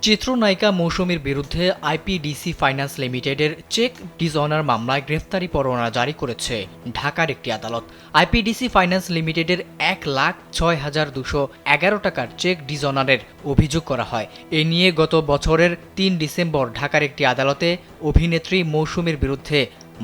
চিত্রনায়িকা মৌসুমীর বিরুদ্ধে IPDC finance লিমিটেডের চেক ডিসঅনার মামলায় গ্রেফতারি পরোয়ানা জারি করেছে ঢাকার একটি আদালত। আইপিডিসি ফাইন্যান্স লিমিটেডের 1,06,211 টাকার চেক ডিসঅনারের অভিযোগ করা হয়। এ নিয়ে গত বছরের ৩ ডিসেম্বর ঢাকার একটি আদালতে অভিনেত্রী মৌসুমীর বিরুদ্ধে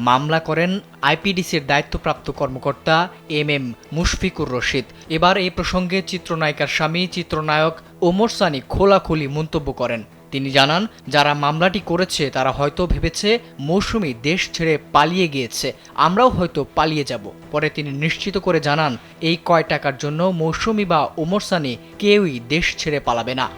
মামলা করেন আইপিডিসির দায়িত্বপ্রাপ্ত কর্মকর্তা এম মুশফিকুর রশিদ। এবার এই প্রসঙ্গে চিত্রনায়িকার স্বামী চিত্রনায়ক ওমর সানি খোলাখুলি মন্তব্য করেন। তিনি জানান, যারা মামলাটি করেছে তারা হয়তো ভেবেছে মৌসুমী দেশ ছেড়ে পালিয়ে গিয়েছে, আমরাও হয়তো পালিয়ে যাব। পরে তিনি নিশ্চিত করে জানান, এই কয় টাকার জন্য মৌসুমী বা ওমর সানি কেউই দেশ ছেড়ে পালাবে না।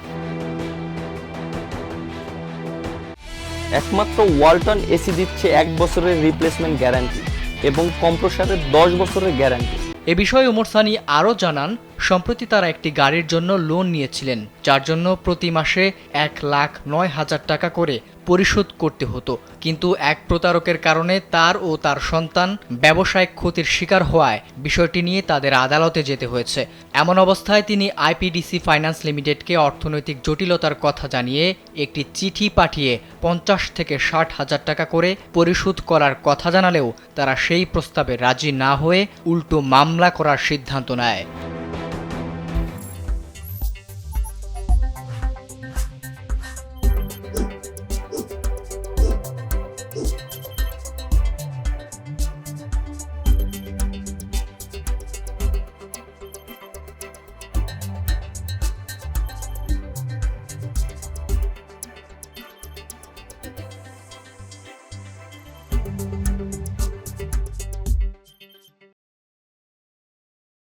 একমাত্র ওয়ালটন এসি দিচ্ছে 1 বছরের রিপ্লেসমেন্ট গ্যারান্টি এবং কম্প্রেসারের 10 বছরের গ্যারান্টি। এ বিষয়ে ওমর সানি আরও জানান, সম্প্রতি তারা একটি গাড়ির জন্য লোন নিয়েছিলেন, যার জন্য প্রতি মাসে 1,09,000 টাকা করে পরিশোধ করতে হতো। কিন্তু এক প্রতারকের কারণে তার ও তার সন্তান ব্যবসায়িক ক্ষতির শিকার হওয়ায় বিষয়টি নিয়ে তাদের আদালতে যেতে হয়েছে। এমন অবস্থায় তিনি আইপিডিসি ফাইন্যান্স লিমিটেডকে অর্থনৈতিক জটিলতার কথা জানিয়ে একটি চিঠি পাঠিয়ে 50 থেকে 60,000 টাকা করে পরিশোধ করার কথা জানালেও তারা সেই প্রস্তাবে রাজি না হয়ে উল্টো মামলা করার সিদ্ধান্ত নেয়।